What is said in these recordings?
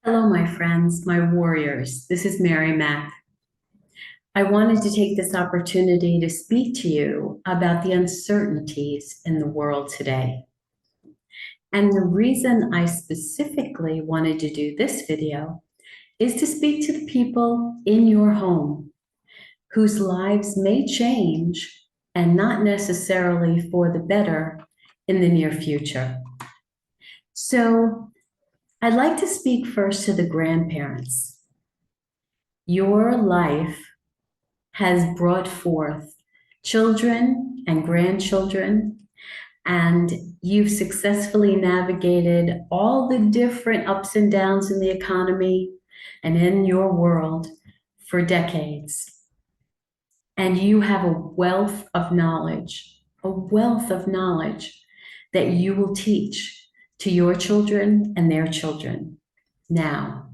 Hello, my friends, my warriors. This is Mary Mack. I wanted to take this opportunity to speak to you about the uncertainties in the world today. And the reason I specifically wanted to do this video is to speak to the people in your home whose lives may change and not necessarily for the better in the near future. So I'd like to speak first to the grandparents. Your life has brought forth children and grandchildren, and you've successfully navigated all the different ups and downs in the economy and in your world for decades. And you have a wealth of knowledge that you will teach to your children and their children now.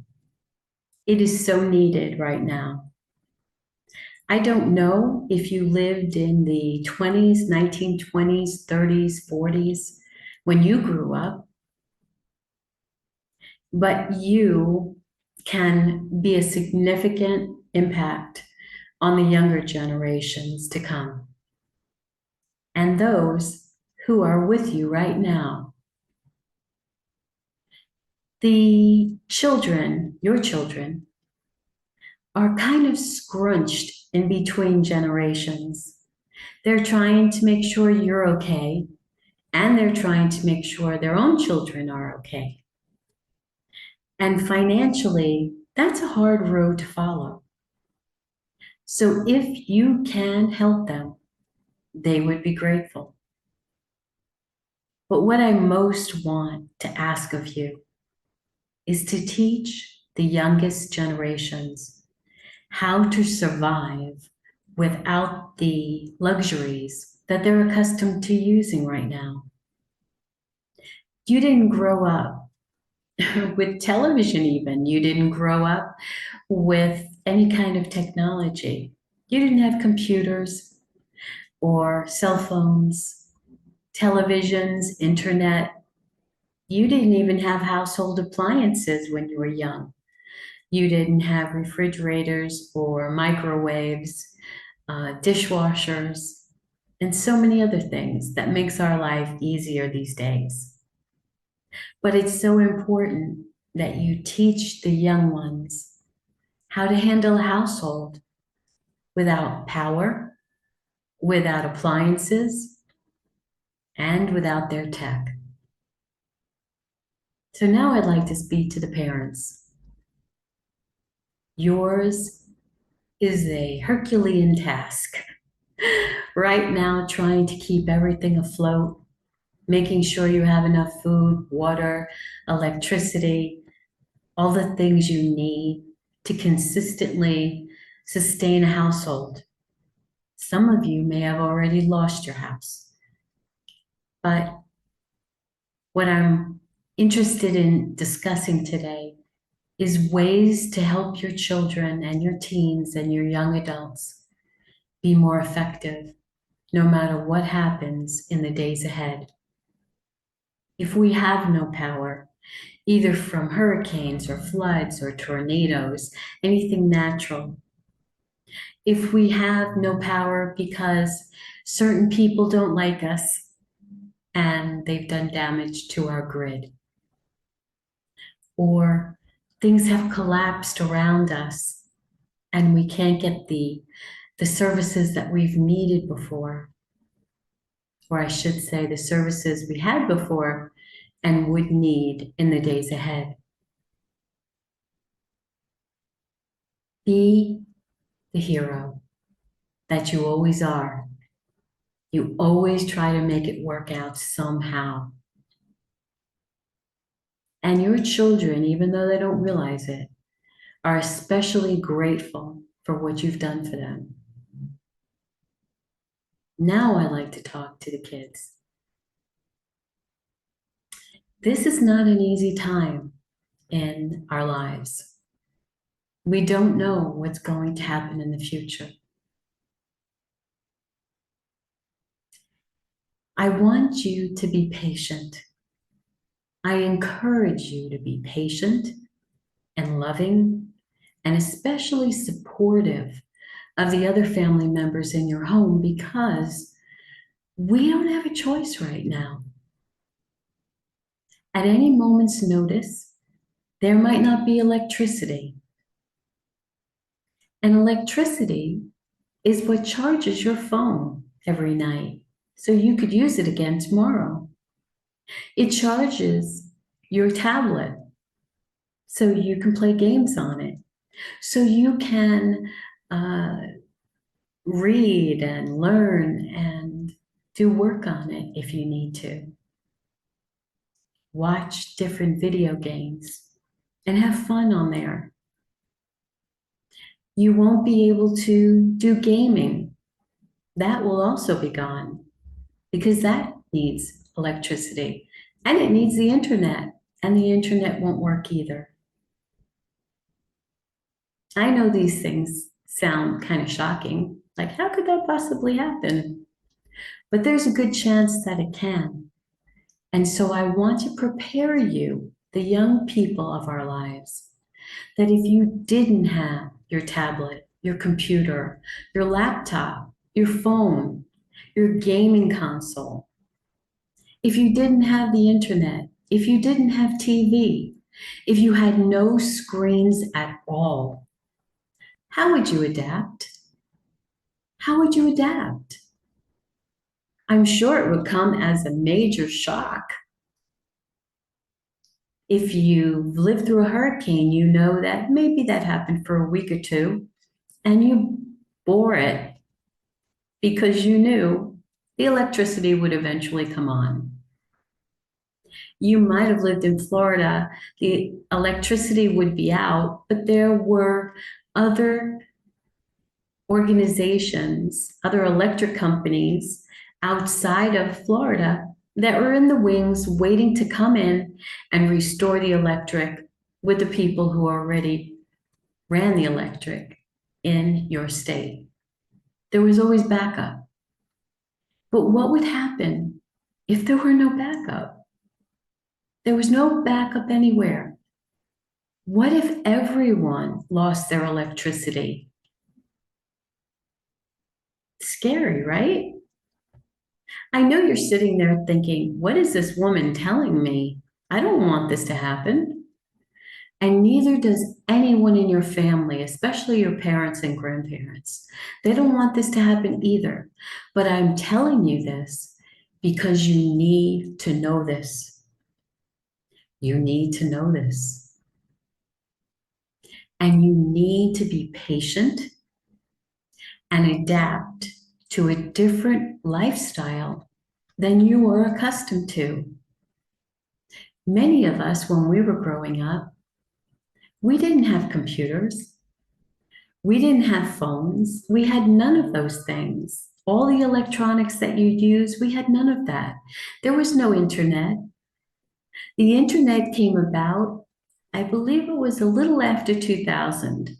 It is so needed right now. I don't know if you lived in the 20s, 1920s, 30s, 40s when you grew up, but you can be a significant impact on the younger generations to come and those who are with you right now. The children, your children, are kind of scrunched in between generations. They're trying to make sure you're okay, and they're trying to make sure their own children are okay. And financially, that's a hard road to follow. So if you can help them, they would be grateful. But what I most want to ask of you is to teach the youngest generations how to survive without the luxuries that they're accustomed to using right now. You didn't grow up with television, even. You didn't grow up with any kind of technology. You didn't have computers or cell phones, televisions, internet. You didn't even have household appliances when you were young. You didn't have refrigerators or microwaves, dishwashers, and so many other things that makes our life easier these days. But it's so important that you teach the young ones how to handle a household without power, without appliances, and without their tech. So now I'd like to speak to the parents. Yours is a Herculean task right now, trying to keep everything afloat, making sure you have enough food, water, electricity, all the things you need to consistently sustain a household. Some of you may have already lost your house, but what I'm interested in discussing today is ways to help your children and your teens and your young adults be more effective no matter what happens in the days ahead. If we have no power, either from hurricanes or floods or tornadoes, anything natural, if we have no power because certain people don't like us and they've done damage to our grid, or things have collapsed around us and we can't get the services that we've needed before, or I should say the services we had before and would need in the days ahead. Be the hero that you always are. You always try to make it work out somehow. And your children, even though they don't realize it, are especially grateful for what you've done for them. Now I like to talk to the kids. This is not an easy time in our lives. We don't know what's going to happen in the future. I want you to be patient. I encourage you to be patient and loving and especially supportive of the other family members in your home because we don't have a choice right now. At any moment's notice, there might not be electricity. And electricity is what charges your phone every night. So you could use it again tomorrow. It charges your tablet so you can play games on it. So you can uh, read and learn and do work on it if you need to. Watch different video games and have fun on there. You won't be able to do gaming. That will also be gone because that needs electricity and it needs the internet, and the internet won't work either. I know these things sound kind of shocking. Like, how could that possibly happen? But there's a good chance that it can. And so I want to prepare you, the young people of our lives, that if you didn't have your tablet, your computer, your laptop, your phone, your gaming console, if you didn't have the internet, if you didn't have TV, if you had no screens at all, how would you adapt? How would you adapt? I'm sure it would come as a major shock. If you've lived through a hurricane, you know that maybe that happened for a week or two and you bore it because you knew the electricity would eventually come on. You might have lived in Florida, the electricity would be out, but there were other organizations, other electric companies outside of Florida that were in the wings waiting to come in and restore the electric with the people who already ran the electric in your state. There was always backup. But what would happen if there were no backup? There was no backup anywhere. What if everyone lost their electricity? Scary, right? I know you're sitting there thinking, what is this woman telling me? I don't want this to happen. And neither does anyone in your family, especially your parents and grandparents. They don't want this to happen either. But I'm telling you this because you need to know this. You need to know this. And you need to be patient and adapt to a different lifestyle than you were accustomed to. Many of us, when we were growing up, we didn't have computers. We didn't have phones. We had none of those things. All the electronics that you use, we had none of that. There was no internet. The internet came about, I believe it was a little after 2000.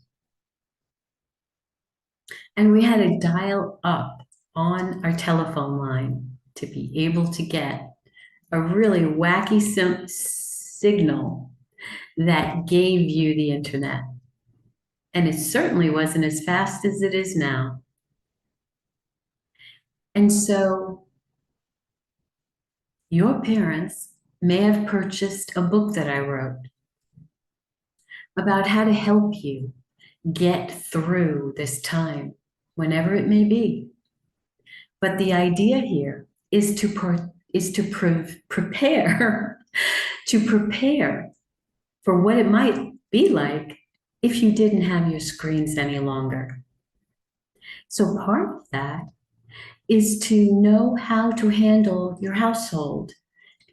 And we had to dial up on our telephone line to be able to get a really wacky signal that gave you the internet. And it certainly wasn't as fast as it is now. And so your parents may have purchased a book that I wrote about how to help you get through this time, whenever it may be. But the idea here is to prepare to prepare for what it might be like if you didn't have your screens any longer. So part of that is to know how to handle your household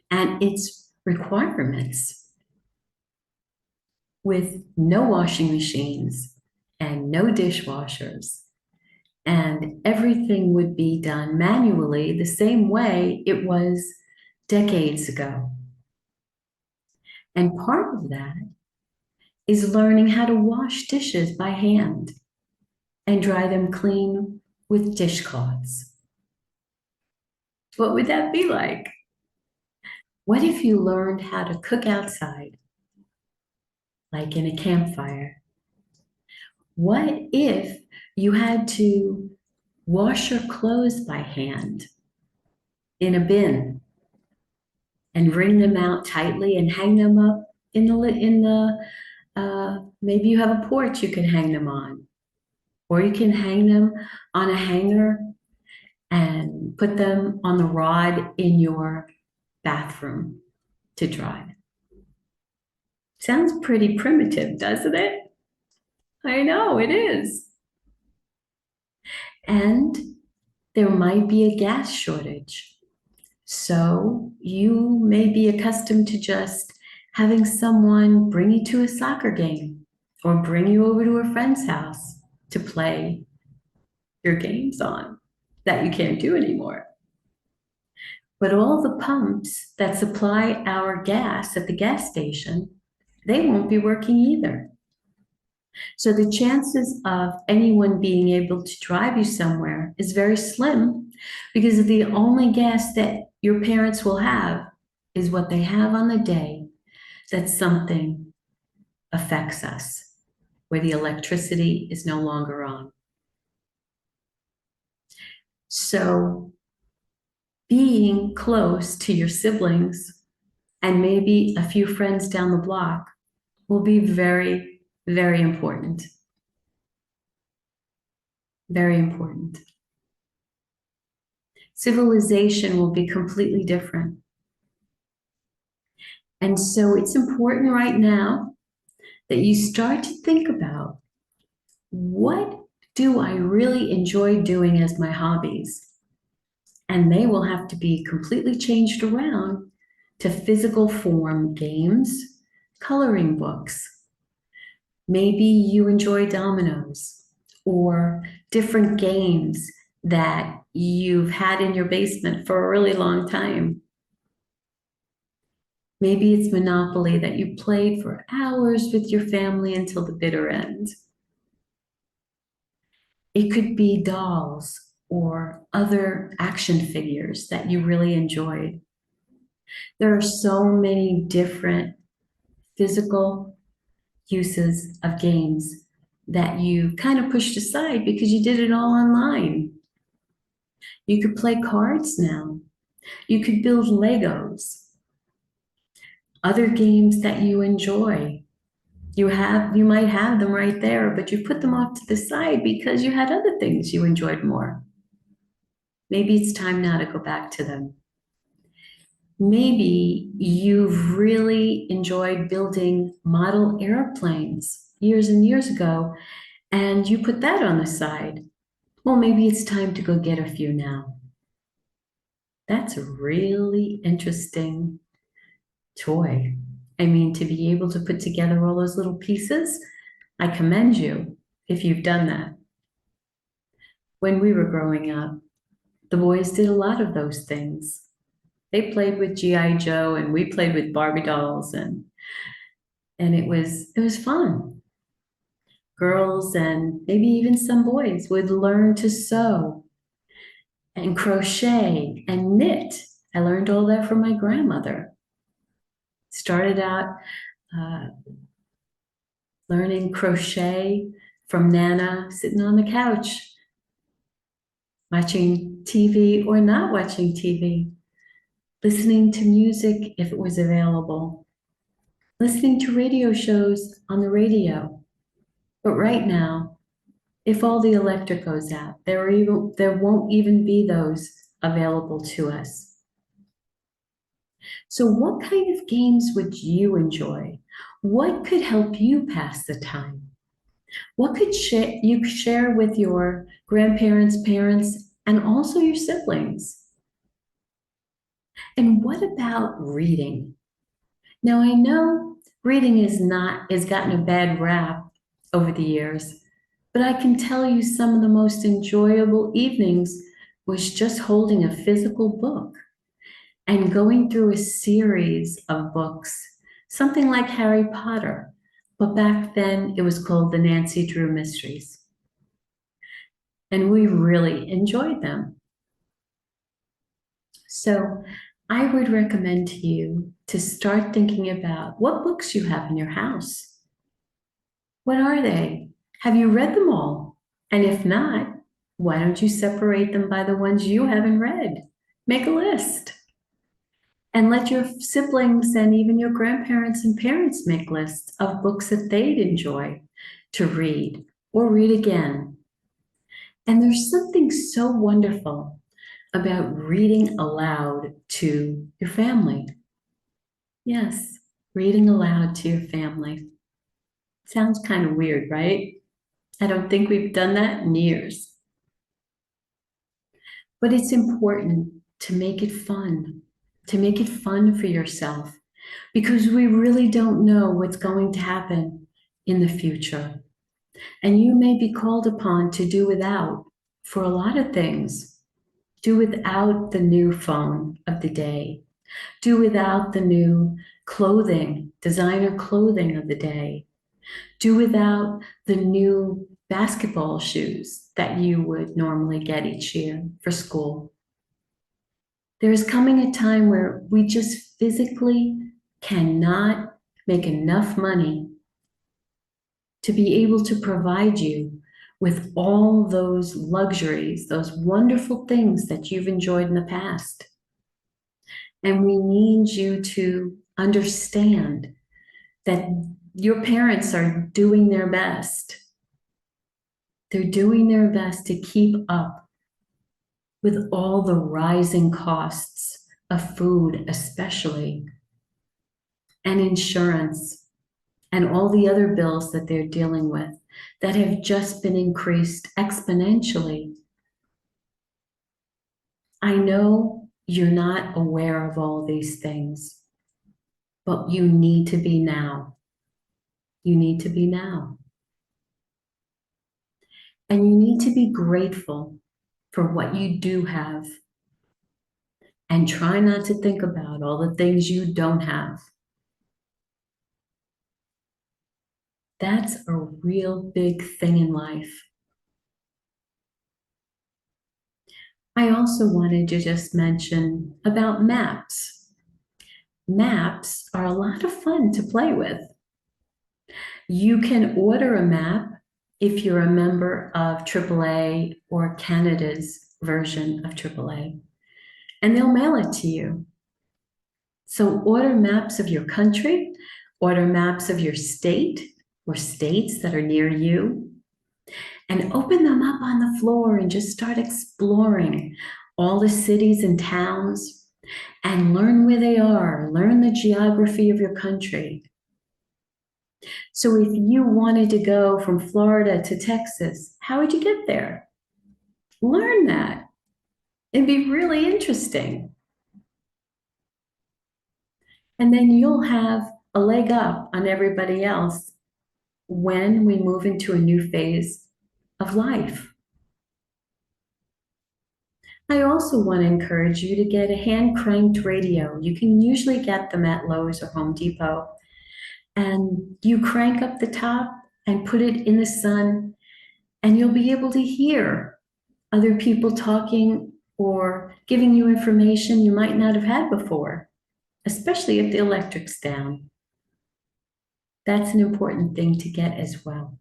and its requirements with no washing machines and no dishwashers. And everything would be done manually the same way it was decades ago. And part of that is learning how to wash dishes by hand and dry them clean with dishcloths. What would that be like? What if you learned how to cook outside? like in a campfire? What if you had to wash your clothes by hand in a bin and wring them out tightly and hang them up maybe you have a porch you can hang them on, or you can hang them on a hanger and put them on the rod in your bathroom to dry. Sounds pretty primitive, doesn't it? I know it is. And there might be a gas shortage. So you may be accustomed to just having someone bring you to a soccer game or bring you over to a friend's house to play your games on that you can't do anymore. But all the pumps that supply our gas at the gas station, they won't be working either. So the chances of anyone being able to drive you somewhere is very slim, because the only gas that your parents will have is what they have on the day that something affects us, where the electricity is no longer on. So being close to your siblings and maybe a few friends down the block will be very, very important. Very important. Civilization will be completely different. And so it's important right now that you start to think about, what do I really enjoy doing as my hobbies? And they will have to be completely changed around to physical form games, coloring books. Maybe you enjoy dominoes or different games that you've had in your basement for a really long time. Maybe it's Monopoly that you played for hours with your family until the bitter end. It could be dolls or other action figures that you really enjoyed. There are so many different physical uses of games that you kind of pushed aside because you did it all online. You could play cards now. You could build Legos. Other games that you enjoy. You might have them right there, but you put them off to the side because you had other things you enjoyed more. Maybe it's time now to go back to them. Maybe you've really enjoyed building model airplanes years and years ago, and you put that on the side. Well, maybe it's time to go get a few now. That's a really interesting toy. I mean, to be able to put together all those little pieces, I commend you if you've done that. When we were growing up, the boys did a lot of those things. They played with G.I. Joe and we played with Barbie dolls, and it was fun. Girls and maybe even some boys would learn to sew and crochet and knit. I learned all that from my grandmother. Started out learning crochet from Nana, sitting on the couch, watching TV or not watching TV, listening to music if it was available, listening to radio shows on the radio. But right now, if all the electric goes out, there won't even be those available to us. So what kind of games would you enjoy? What could help you pass the time? What could you share with your grandparents, parents, and also your siblings? And what about reading? Now, I know reading has gotten a bad rap over the years, but I can tell you some of the most enjoyable evenings was just holding a physical book and going through a series of books, something like Harry Potter, but back then it was called the Nancy Drew Mysteries. And we really enjoyed them. So I would recommend to you to start thinking about what books you have in your house. What are they? Have you read them all? And if not, why don't you separate them by the ones you haven't read? Make a list and let your siblings and even your grandparents and parents make lists of books that they'd enjoy to read or read again. And there's something so wonderful about reading aloud to your family. Yes, reading aloud to your family. Sounds kind of weird, right? I don't think we've done that in years. But it's important to make it fun for yourself, because we really don't know what's going to happen in the future. And you may be called upon to do without for a lot of things. Do without the new phone of the day. Do without the new clothing, designer clothing of the day. Do without the new basketball shoes that you would normally get each year for school. There is coming a time where we just physically cannot make enough money to be able to provide you with all those luxuries, those wonderful things that you've enjoyed in the past. And we need you to understand that your parents are doing their best. They're doing their best to keep up with all the rising costs of food, especially, and insurance, and all the other bills that they're dealing with that have just been increased exponentially. I know you're not aware of all these things, but you need to be now. You need to be now. And you need to be grateful for what you do have, and try not to think about all the things you don't have. That's a real big thing in life. I also wanted to just mention about maps. Maps are a lot of fun to play with. You can order a map if you're a member of AAA or Canada's version of AAA, and they'll mail it to you. So order maps of your country, order maps of your state or states that are near you, and open them up on the floor and just start exploring all the cities and towns and learn where they are, learn the geography of your country. So if you wanted to go from Florida to Texas, how would you get there? Learn that. It'd be really interesting. And then you'll have a leg up on everybody else when we move into a new phase of life. I also want to encourage you to get a hand cranked radio. You can usually get them at Lowe's or Home Depot. And you crank up the top and put it in the sun, and you'll be able to hear other people talking or giving you information you might not have had before, especially if the electric's down. That's an important thing to get as well.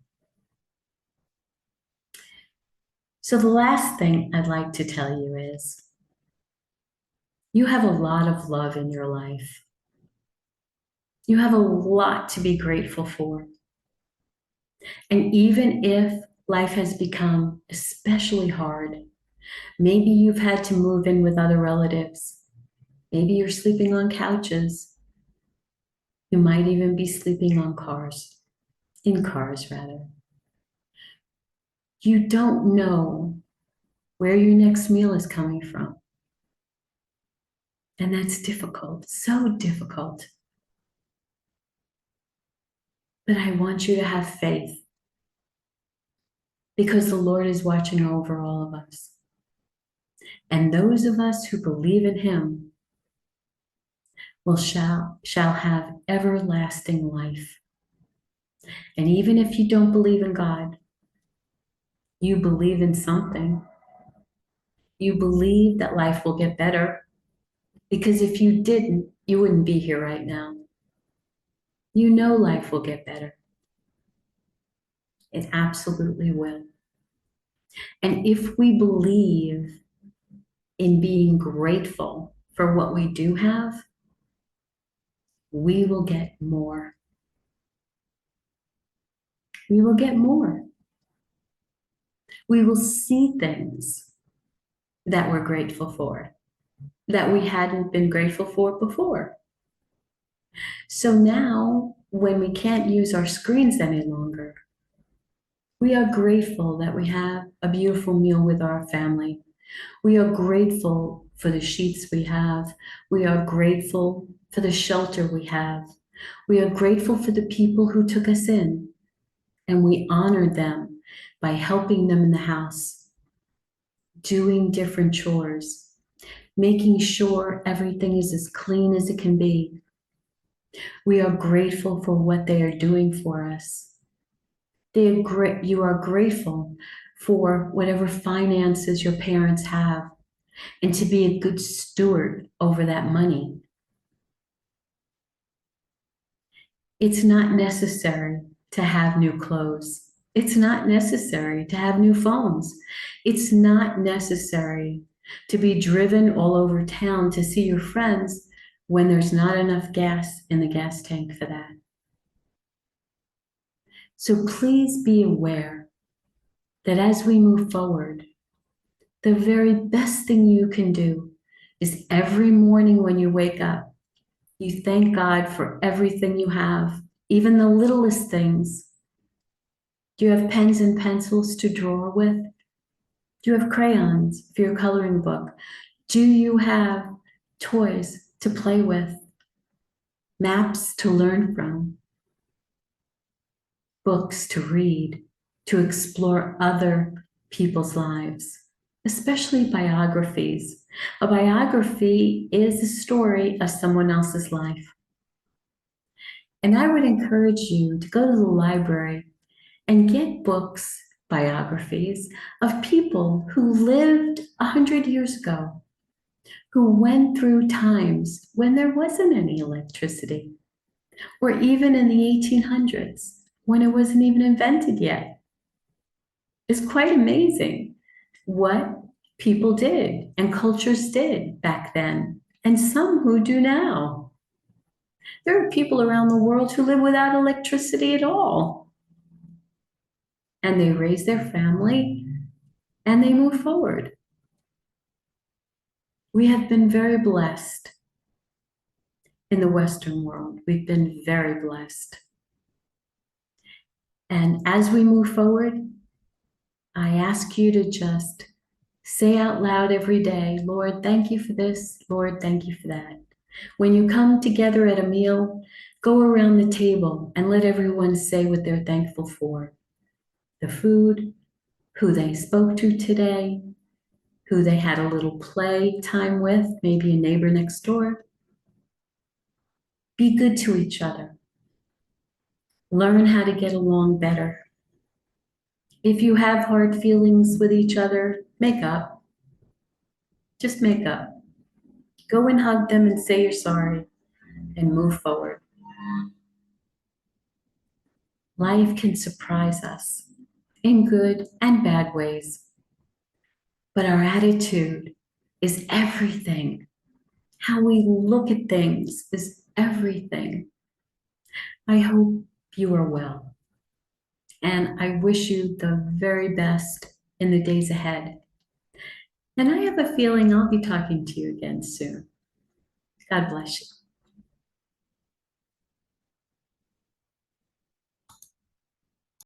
So the last thing I'd like to tell you is you have a lot of love in your life. You have a lot to be grateful for. And even if life has become especially hard, maybe you've had to move in with other relatives. Maybe you're sleeping on couches. You might even be sleeping on in cars rather. You don't know where your next meal is coming from. And that's difficult, so difficult. But I want you to have faith, because the Lord is watching over all of us. And those of us who believe in him shall have everlasting life. And even if you don't believe in God, you believe in something. You believe that life will get better, because if you didn't, you wouldn't be here right now. You know life will get better. It absolutely will. And if we believe in being grateful for what we do have, we will get more. We will get more. We will see things that we're grateful for, that we hadn't been grateful for before. So now, when we can't use our screens any longer, we are grateful that we have a beautiful meal with our family. We are grateful for the sheets we have. We are grateful for the shelter we have. We are grateful for the people who took us in, and we honor them by helping them in the house, doing different chores, making sure everything is as clean as it can be. We are grateful for what they are doing for us. You are grateful for whatever finances your parents have and to be a good steward over that money. It's not necessary to have new clothes. It's not necessary to have new phones. It's not necessary to be driven all over town to see your friends when there's not enough gas in the gas tank for that. So please be aware that as we move forward, the very best thing you can do is every morning when you wake up, you thank God for everything you have, even the littlest things. Do you have pens and pencils to draw with? Do you have crayons for your coloring book? Do you have toys to play with? Maps to learn from? Books to read, to explore other people's lives, especially biographies. A biography is a story of someone else's life. And I would encourage you to go to the library and get books, biographies of people who lived 100 years ago, who went through times when there wasn't any electricity, or even in the 1800s when it wasn't even invented yet. It's quite amazing what people did and cultures did back then, and some who do now. There are people around the world who live without electricity at all. And they raise their family and they move forward. We have been very blessed in the Western world. We've been very blessed. And as we move forward, I ask you to just say out loud every day, Lord, thank you for this. Lord, thank you for that. When you come together at a meal, go around the table and let everyone say what they're thankful for. The food, who they spoke to today, who they had a little play time with, maybe a neighbor next door. Be good to each other. Learn how to get along better. If you have hard feelings with each other, make up. Just make up. Go and hug them and say you're sorry and move forward. Life can surprise us in good and bad ways, but our attitude is everything. How we look at things is everything. I hope you are well, and I wish you the very best in the days ahead. And I have a feeling I'll be talking to you again soon. God bless you.